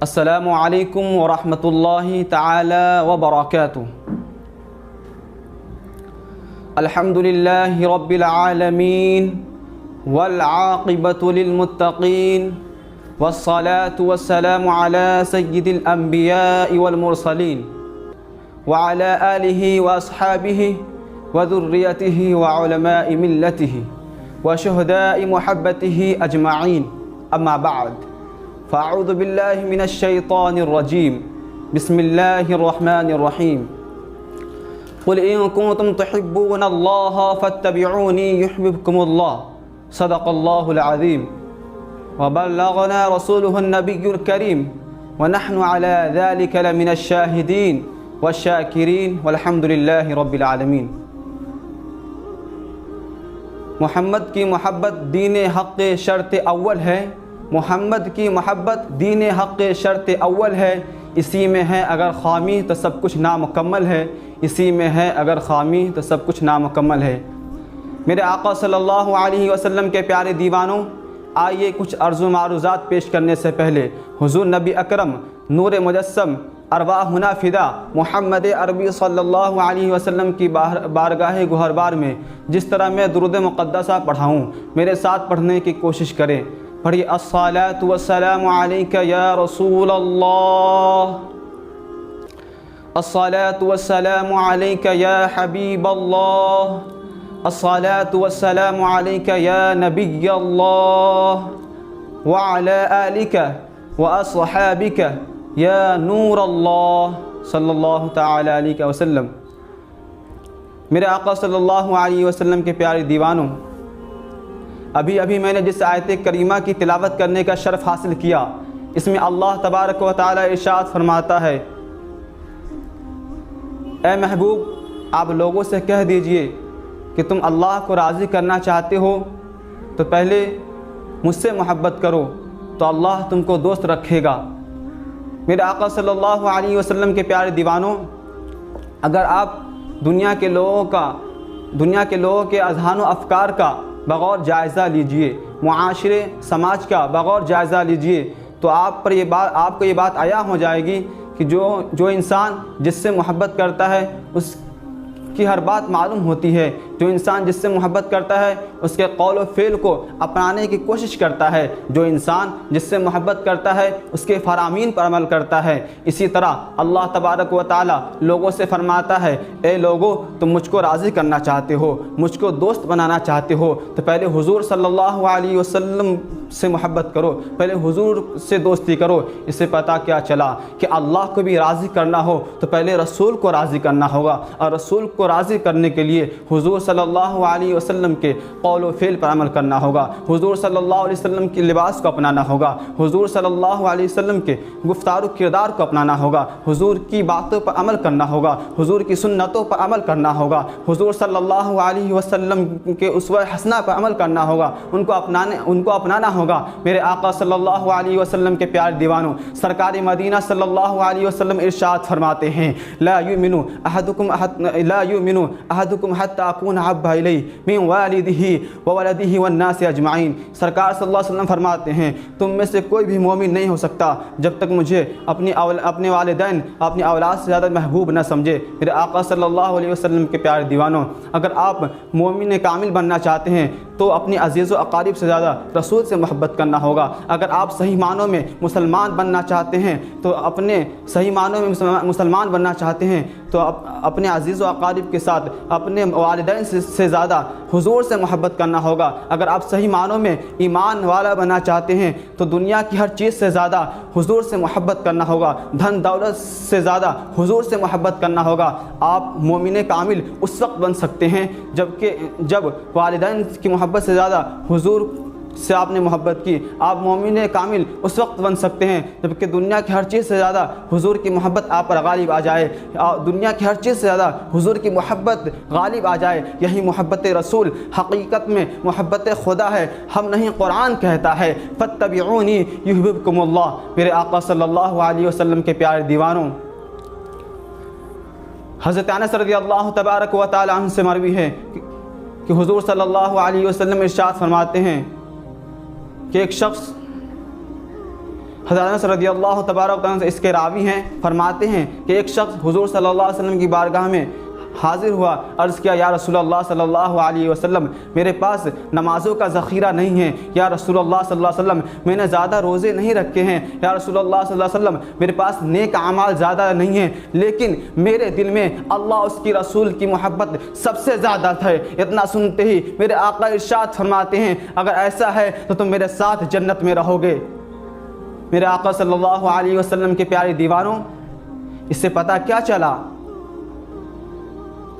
السلام علیکم ورحمۃ اللہ تعالی وبرکاتہ۔ الحمد للہ رب العالمین والعاقبۃ للمتقین والصلاة والسلام علی سید الانبیاء والمرسلین وعلى آلہ واصحابہ وذریتہ وعلماء ملتہ وشہداء محبتہ اجمعین، اما بعد فاعوذ باللہ من الشیطان الرجیم، بسم اللہ الرحمن الرحیم۔ قل ان کنتم تحبون اللہ فاتبعونی یحببکم اللہ، صدق اللہ العظیم، وبلغنا رسولہ النبی الکریم، ونحن علی ذلک لمن الشاہدین والشاکرین والحمد للہ رب العالمین۔ محمد کی محبت دین حق شرط اول ہے، محمد کی محبت دین حق شرط اول ہے، اسی میں ہے اگر خامی تو سب کچھ نامکمل ہے، اسی میں ہے اگر خامی تو سب کچھ نامکمل ہے۔ میرے آقا صلی اللہ علیہ وسلم کے پیارے دیوانوں، آئیے کچھ عرض و معروضات پیش کرنے سے پہلے حضور نبی اکرم نور مجسم ارواحنا فدا محمد عربی صلی اللہ علیہ وسلم کی بارگاہ گہربار میں جس طرح میں درود مقدسہ پڑھاؤں، میرے ساتھ پڑھنے کی کوشش کریں۔ پڑھیے، الصلاۃ والسلام علیک یا رسول اللہ، الصلاۃ والسلام علیک یا حبیب اللہ، الصلاۃ والسلام علیک یا نبی اللہ، وعلی آلک واصحابک یا نور اللہ، صلی اللہ تعالی علیہ وسلم۔ میرے آقا صلی اللہ علیہ وسلم کے پیارے دیوانوں، ابھی میں نے جس آیت کریمہ کی تلاوت کرنے کا شرف حاصل کیا، اس میں اللہ تبارک و تعالی ارشاد فرماتا ہے، اے محبوب، آپ لوگوں سے کہہ دیجئے کہ تم اللہ کو راضی کرنا چاہتے ہو تو پہلے مجھ سے محبت کرو تو اللہ تم کو دوست رکھے گا۔ میرے آقا صلی اللہ علیہ وسلم کے پیارے دیوانوں، اگر آپ دنیا کے لوگوں کے اذہان و افکار کا بغور جائزہ لیجئے، معاشرے سماج کا بغور جائزہ لیجئے، تو آپ کو یہ بات عیاں ہو جائے گی کہ جو انسان جس سے محبت کرتا ہے اس کی ہر بات معلوم ہوتی ہے، جو انسان جس سے محبت کرتا ہے اس کے قول و فعل کو اپنانے کی کوشش کرتا ہے، جو انسان جس سے محبت کرتا ہے اس کے فرامین پر عمل کرتا ہے۔ اسی طرح اللہ تبارک و تعالی لوگوں سے فرماتا ہے، اے لوگو، تم مجھ کو راضی کرنا چاہتے ہو، مجھ کو دوست بنانا چاہتے ہو تو پہلے حضور صلی اللہ علیہ وسلم سے محبت کرو، پہلے حضور سے دوستی کرو۔ اس سے پتہ کیا چلا کہ اللہ کو بھی راضی کرنا ہو تو پہلے رسول کو راضی کرنا ہوگا، اور رسول کو راضی کرنے کے لیے حضور صلی اللہ علیہ وسلم کے قول و فعل پر عمل کرنا ہوگا، حضور صلی اللہ علیہ وسلم کے لباس کو اپنانا ہوگا، حضور صلی اللہ علیہ وسلم کے گفتار و کردار کو اپنانا ہوگا، حضور کی باتوں پر عمل کرنا ہوگا، حضور کی سنتوں پر عمل کرنا ہوگا، حضور صلی اللہ علیہ وسلم کے اسوہ حسنہ پر عمل کرنا ہوگا، ان کو اپنانا ہوگا۔ میرے آقا صلی اللہ علیہ وسلم کے پیارے دیوانوں، سرکار مدینہ صلی اللہ علیہ وسلم ارشاد فرماتے ہیں، لا یؤمن احدکم حتی اکون احب الیہ من والدہ وولدہ والناس اجمعین۔ سرکار صلی اللہ علیہ وسلم فرماتے ہیں، تم میں سے کوئی بھی مومن نہیں ہو سکتا جب تک مجھے اپنے والدین اپنی اولاد سے زیادہ محبوب نہ سمجھے۔ میرے آقا صلی اللہ علیہ وسلم کے پیارے دیوانوں، اگر آپ مومن کامل بننا چاہتے ہیں تو اپنی عزیز و اقارب سے زیادہ رسول سے محبت کرنا ہوگا۔ اگر آپ صحیح معنوں میں مسلمان بننا چاہتے ہیں تو اپنے عزیز و اقارب کے ساتھ اپنے والدین سے زیادہ حضور سے محبت کرنا ہوگا۔ اگر آپ صحیح معنوں میں ایمان والا بننا چاہتے ہیں تو دنیا کی ہر چیز سے زیادہ حضور سے محبت کرنا ہوگا، دھن دولت سے زیادہ حضور سے محبت کرنا ہوگا۔ آپ مومن کامل اس وقت بن سکتے ہیں جب والدین کی محبت سے زیادہ حضور سے آپ نے محبت کی۔ آپ مومن کامل اس وقت بن سکتے ہیں جبکہ دنیا کی ہر چیز سے زیادہ حضور کی محبت آپ پر غالب آ جائے، دنیا کی ہر چیز سے زیادہ حضور کی محبت غالب آ جائے۔ یہی محبت رسول حقیقت میں محبت خدا ہے، ہم نہیں قرآن کہتا ہے، فاتبعونی یحببکم اللہ۔ میرے آقا صلی اللہ علیہ وسلم کے پیارے دیوانوں، حضرت انس رضی اللہ تبارک و تعالی عنہ سے مروی ہے کہ حضور صلی اللہ علیہ وسلم ارشاد فرماتے ہیں کہ ایک شخص حضرت انس رضی اللہ تبارک عنہ سے اس کے راوی ہیں، فرماتے ہیں کہ ایک شخص حضور صلی اللہ علیہ وسلم کی بارگاہ میں حاضر ہوا، عرض کیا یا رسول اللہ صلی اللہ علیہ وسلم میرے پاس نمازوں کا ذخیرہ نہیں ہے، یا رسول اللہ صلی اللہ علیہ وسلم میں نے زیادہ روزے نہیں رکھے ہیں، یا رسول اللہ صلی اللہ علیہ وسلم میرے پاس نیک اعمال زیادہ نہیں ہیں، لیکن میرے دل میں اللہ اس کی رسول کی محبت سب سے زیادہ ہے۔ اتنا سنتے ہی میرے آقا ارشاد فرماتے ہیں اگر ایسا ہے تو تم میرے ساتھ جنت میں رہو گے۔ میرے آقا صلی اللہ علیہ وسلم کے پیارے دیوانوں، اس سے پتہ کیا چلا؟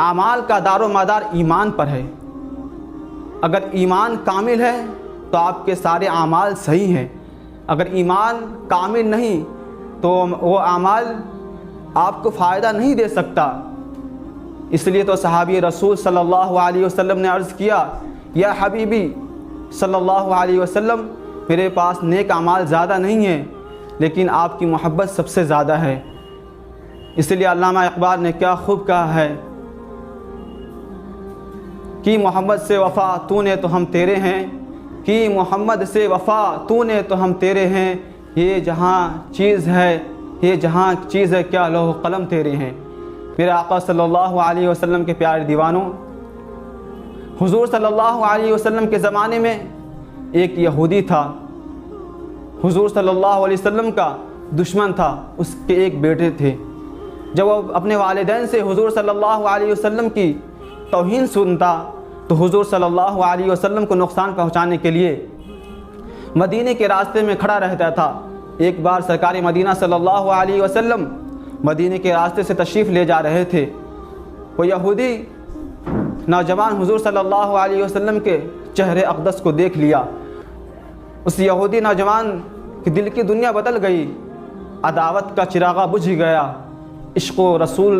اعمال کا دار و مدار ایمان پر ہے۔ اگر ایمان کامل ہے تو آپ کے سارے اعمال صحیح ہیں، اگر ایمان کامل نہیں تو وہ اعمال آپ کو فائدہ نہیں دے سکتا۔ اس لیے تو صحابی رسول صلی اللہ علیہ وسلم نے عرض کیا یا حبیبی صلی اللہ علیہ وسلم میرے پاس نیک اعمال زیادہ نہیں ہیں لیکن آپ کی محبت سب سے زیادہ ہے۔ اس لیے علامہ اقبال نے کیا خوب کہا ہے کہ محمد سے وفا تو نے تو ہم تیرے ہیں، کہ محمد سے وفا تو نے تو ہم تیرے ہیں، یہ جہاں چیز ہے کیا لوح قلم تیرے ہیں۔ میرے آقا صلی اللہ علیہ وسلم کے پیارے دیوانوں، حضور صلی اللہ علیہ وسلم کے زمانے میں ایک یہودی تھا، حضور صلی اللہ علیہ وسلم کا دشمن تھا، اس کے ایک بیٹے تھے۔ جب وہ اپنے والدین سے حضور صلی اللہ علیہ وسلم کی توہین سنتا تو حضور صلی اللہ علیہ وسلم کو نقصان پہنچانے کے لیے مدینے کے راستے میں کھڑا رہتا تھا۔ ایک بار سرکار مدینہ صلی اللہ علیہ وسلم مدینے کے راستے سے تشریف لے جا رہے تھے، وہ یہودی نوجوان حضور صلی اللہ علیہ وسلم کے چہرے اقدس کو دیکھ لیا۔ اس یہودی نوجوان کی دل کی دنیا بدل گئی، عداوت کا چراغا بجھ گیا، عشق رسول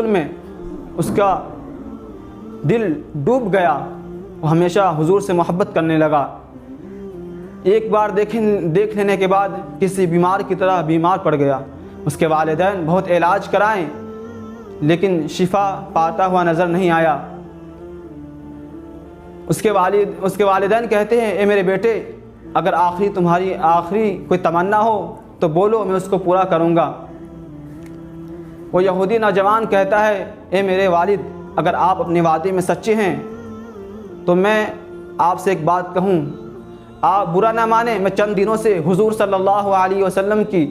میں اس کا دل ڈوب گیا، وہ ہمیشہ حضور سے محبت کرنے لگا۔ ایک بار دیکھ لینے کے بعد کسی بیمار کی طرح بیمار پڑ گیا۔ اس کے والدین بہت علاج کرائیں لیکن شفا پاتا ہوا نظر نہیں آیا۔ اس کے والدین کہتے ہیں اے میرے بیٹے، اگر تمہاری آخری کوئی تمنا ہو تو بولو، میں اس کو پورا کروں گا۔ وہ یہودی نوجوان کہتا ہے اے میرے والد، اگر آپ اپنے وعدے میں سچے ہیں تو میں آپ سے ایک بات کہوں، آپ برا نہ مانیں، میں چند دنوں سے حضور صلی اللہ علیہ وسلم کی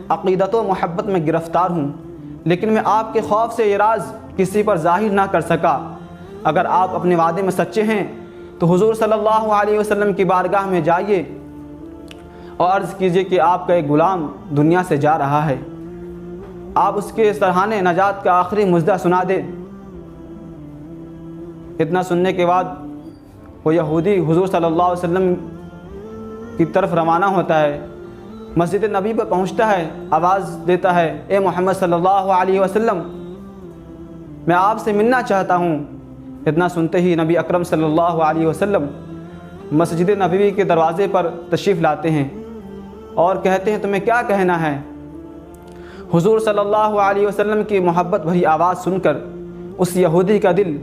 عقیدت و محبت میں گرفتار ہوں، لیکن میں آپ کے خوف سے یہ راز کسی پر ظاہر نہ کر سکا۔ اگر آپ اپنے وعدے میں سچے ہیں تو حضور صلی اللہ علیہ وسلم کی بارگاہ میں جائیے اور عرض کیجئے کہ آپ کا ایک غلام دنیا سے جا رہا ہے، آپ اس کے سرحانے نجات کا آخری مژدہ سنا دیں۔ اتنا سننے کے بعد وہ یہودی حضور صلی اللہ علیہ وسلم کی طرف روانہ ہوتا ہے، مسجد نبی پر پہنچتا ہے، آواز دیتا ہے اے محمد صلی اللہ علیہ وسلم، میں آپ سے ملنا چاہتا ہوں۔ اتنا سنتے ہی نبی اکرم صلی اللہ علیہ وسلم مسجد نبوی کے دروازے پر تشریف لاتے ہیں اور کہتے ہیں تمہیں کیا کہنا ہے؟ حضور صلی اللہ علیہ وسلم کی محبت بھری آواز سن کر اس یہودی کا دل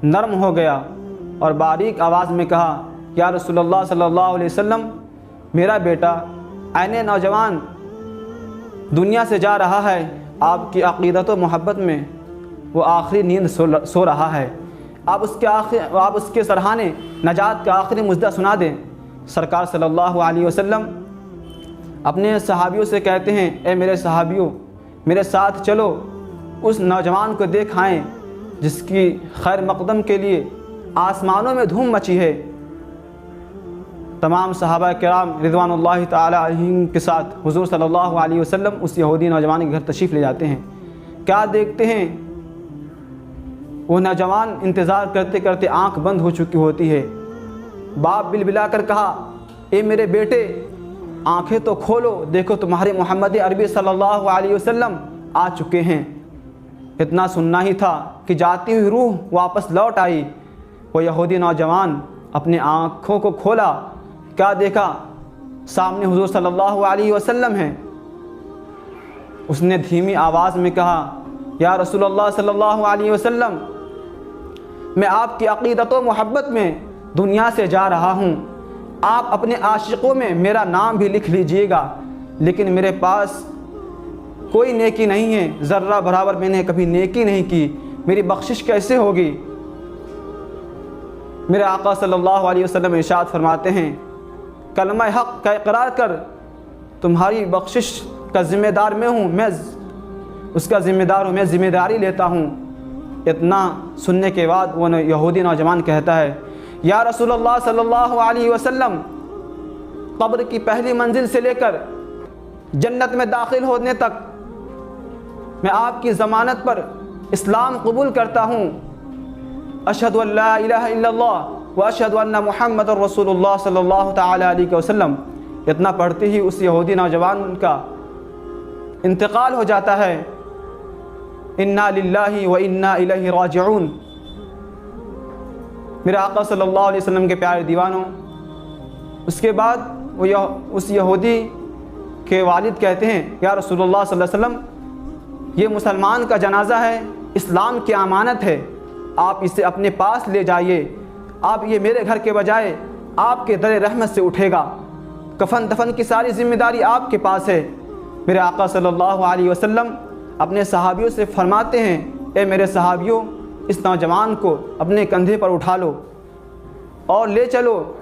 نرم ہو گیا اور باریک آواز میں کہا یا رسول اللہ صلی اللہ علیہ وسلم، میرا بیٹا عین نوجوان دنیا سے جا رہا ہے، آپ کی عقیدت و محبت میں وہ آخری نیند سو رہا ہے، آپ اس کے سرحانے نجات کا آخری مژدہ سنا دیں۔ سرکار صلی اللہ علیہ وسلم اپنے صحابیوں سے کہتے ہیں اے میرے صحابیوں، میرے ساتھ چلو، اس نوجوان کو دیکھ آئیں جس کی خیر مقدم کے لیے آسمانوں میں دھوم مچی ہے۔ تمام صحابہ کرام رضوان اللہ تعالی علیہم کے ساتھ حضور صلی اللہ علیہ وسلم اس یہودی نوجوان کے گھر تشریف لے جاتے ہیں۔ کیا دیکھتے ہیں؟ وہ نوجوان انتظار کرتے کرتے آنکھ بند ہو چکی ہوتی ہے۔ باپ بلبلا کر کہا اے میرے بیٹے، آنکھیں تو کھولو، دیکھو تمہارے محمد عربی صلی اللہ علیہ وسلم آ چکے ہیں۔ اتنا سننا ہی تھا کہ جاتی ہوئی روح واپس لوٹ آئی۔ وہ یہودی نوجوان اپنے آنکھوں کو کھولا، کیا دیکھا؟ سامنے حضور صلی اللہ علیہ وسلم ہیں۔ اس نے دھیمی آواز میں کہا یا رسول اللہ صلی اللہ علیہ وسلم، میں آپ کی عقیدت و محبت میں دنیا سے جا رہا ہوں، آپ اپنے عاشقوں میں میرا نام بھی لکھ لیجئے گا، لیکن میرے پاس کوئی نیکی نہیں ہے، ذرہ برابر میں نے کبھی نیکی نہیں کی، میری بخشش کیسے ہوگی؟ میرے آقا صلی اللہ علیہ وسلم ارشاد فرماتے ہیں کلمہ حق کا اقرار کر، تمہاری بخشش کا ذمہ دار میں ہوں، میں اس کا ذمہ دار ہوں، میں ذمہ داری لیتا ہوں۔ اتنا سننے کے بعد وہ یہودی نوجوان کہتا ہے یا رسول اللہ صلی اللہ علیہ وسلم، قبر کی پہلی منزل سے لے کر جنت میں داخل ہونے تک میں آپ کی ضمانت پر اسلام قبول کرتا ہوں، اشہد ان لا الہ الا اللہ و اشہد ان محمد رسول اللہ صلی اللہ تعالی علیہ وسلم۔ اتنا پڑھتے ہی اس یہودی نوجوان کا انتقال ہو جاتا ہے۔ انا للہ و انا الیہ راجعون۔ میرے آقا صلی اللہ علیہ وسلم کے پیارے دیوانوں، اس کے بعد وہ اس یہودی کے والد کہتے ہیں یا رسول اللہ صلی اللہ علیہ وسلم، یہ مسلمان کا جنازہ ہے، اسلام کی امانت ہے، آپ اسے اپنے پاس لے جائیے، آپ یہ میرے گھر کے بجائے آپ کے در رحمت سے اٹھے گا، کفن دفن کی ساری ذمہ داری آپ کے پاس ہے۔ میرے آقا صلی اللہ علیہ وسلم اپنے صحابیوں سے فرماتے ہیں اے میرے صحابیوں، اس نوجوان کو اپنے کندھے پر اٹھا لو اور لے چلو،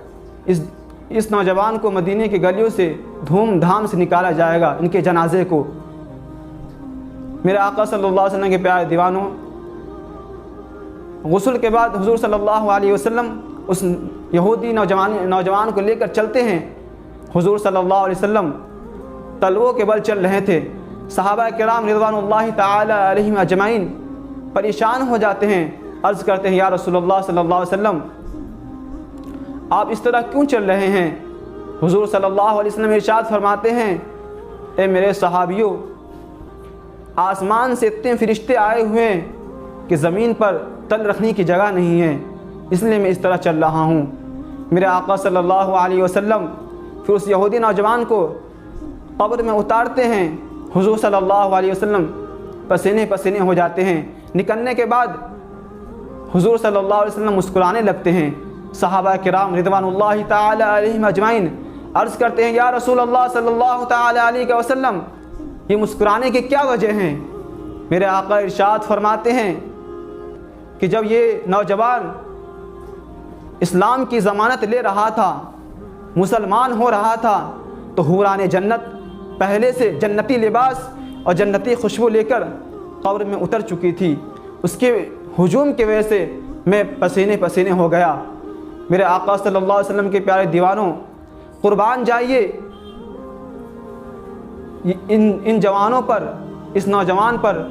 اس نوجوان کو مدینے کی گلیوں سے دھوم دھام سے نکالا جائے گا، ان کے جنازے کو۔ میرے آقا صلی اللہ علیہ وسلم کے پیارے دیوانوں، غسل کے بعد حضور صلی اللہ علیہ وسلم اس یہودی نوجوان کو لے کر چلتے ہیں۔ حضور صلی اللہ علیہ وسلم تلووں کے بل چل رہے تھے، صحابہ کرام رضوان اللہ تعالی علیہم اجمعین پریشان ہو جاتے ہیں، عرض کرتے ہیں یا رسول اللہ صلی اللہ علیہ وسلم، آپ اس طرح کیوں چل رہے ہیں؟ حضور صلی اللہ علیہ وسلم ارشاد فرماتے ہیں اے میرے صحابیوں، آسمان سے اتنے فرشتے آئے ہوئے ہیں کہ زمین پر تل رکھنے کی جگہ نہیں ہے، اس لیے میں اس طرح چل رہا ہوں۔ میرے آقا صلی اللہ علیہ وسلم پھر اس یہودی نوجوان کو قبر میں اتارتے ہیں۔ حضور صلی اللہ علیہ وسلم پسینے پسینے ہو جاتے ہیں۔ نکلنے کے بعد حضور صلی اللہ علیہ وسلم مسکرانے لگتے ہیں۔ صحابہ کرام رضوان اللہ تعالی علیہم اجمعین عرض کرتے ہیں یا رسول اللہ صلی اللہ تعالی علیہ وسلم، یہ مسکرانے کی کیا وجہ ہیں؟ میرے آقا ارشاد فرماتے ہیں کہ جب یہ نوجوان اسلام کی ضمانت لے رہا تھا، مسلمان ہو رہا تھا، تو حوران جنت پہلے سے جنتی لباس اور جنتی خوشبو لے کر قبر میں اتر چکی تھی، اس کے ہجوم کی وجہ سے میں پسینے پسینے ہو گیا۔ میرے آقا صلی اللہ علیہ وسلم کے پیارے دیوانوں، قربان جائیے ان جوانوں پر، اس نوجوان پر،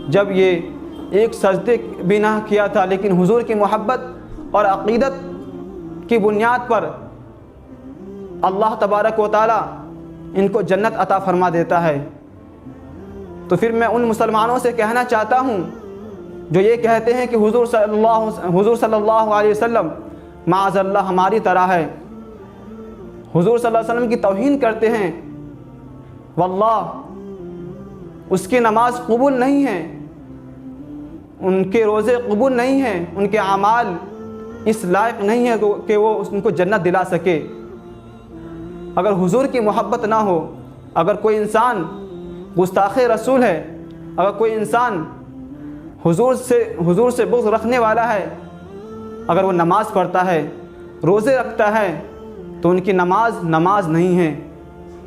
جب یہ ایک سجدے بھی نہ کیا تھا، لیکن حضور کی محبت اور عقیدت کی بنیاد پر اللہ تبارک و تعالی ان کو جنت عطا فرما دیتا ہے۔ تو پھر میں ان مسلمانوں سے کہنا چاہتا ہوں جو یہ کہتے ہیں کہ حضور صلی اللہ علیہ وسلم معاذ اللہ ہماری طرح ہے، حضور صلی اللہ علیہ وسلم کی توہین کرتے ہیں، واللہ اس کی نماز قبول نہیں ہے، ان کے روزے قبول نہیں ہیں، ان کے اعمال اس لائق نہیں ہے کہ وہ ان کو جنت دلا سکے۔ اگر حضور کی محبت نہ ہو، اگر کوئی انسان گستاخ رسول ہے، اگر کوئی انسان حضور سے بغض رکھنے والا ہے، اگر وہ نماز پڑھتا ہے، روزے رکھتا ہے، تو ان کی نماز نہیں ہے،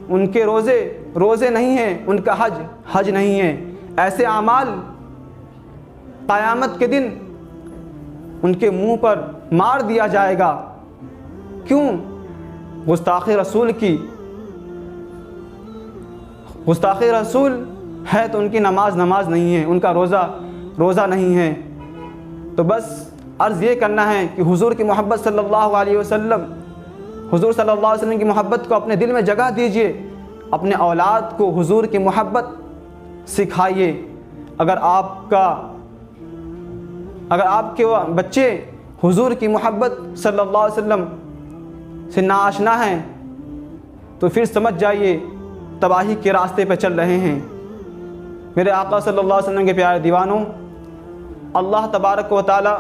ان کے روزے نہیں ہیں، ان کا حج نہیں ہے۔ ایسے اعمال قیامت کے دن ان کے منہ پر مار دیا جائے گا۔ کیوں؟ گستاخ رسول ہے تو ان کی نماز نہیں ہے، ان کا روزہ نہیں ہے۔ تو بس عرض یہ کرنا ہے کہ حضور کی محبت صلی اللہ علیہ وسلم، حضور صلی اللہ علیہ وسلم کی محبت کو اپنے دل میں جگہ دیجئے، اپنے اولاد کو حضور کی محبت سکھائیے۔ اگر آپ کے بچے حضور کی محبت صلی اللہ علیہ وسلم سے ناآشنا ہیں تو پھر سمجھ جائیے تباہی کے راستے پہ چل رہے ہیں۔ میرے آقا صلی اللہ علیہ وسلم کے پیارے دیوانوں، اللہ تبارک و تعالی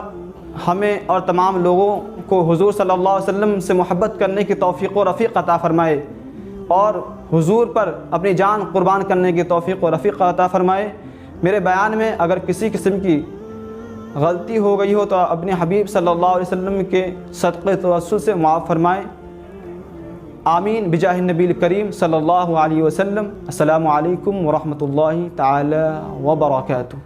ہمیں اور تمام لوگوں کو حضور صلی اللہ علیہ وسلم سے محبت کرنے کی توفیق و رفیق عطا فرمائے اور حضور پر اپنی جان قربان کرنے کی توفیق و رفیق عطا فرمائے۔ میرے بیان میں اگر کسی قسم کی غلطی ہو گئی ہو تو اپنے حبیب صلی اللہ علیہ وسلم کے صدقے توسل سے معاف فرمائے۔ آمین بجاہ النبی الکریم صلی اللہ علیہ وسلم۔ السلام علیکم ورحمۃ اللہ تعالی وبرکاتہ۔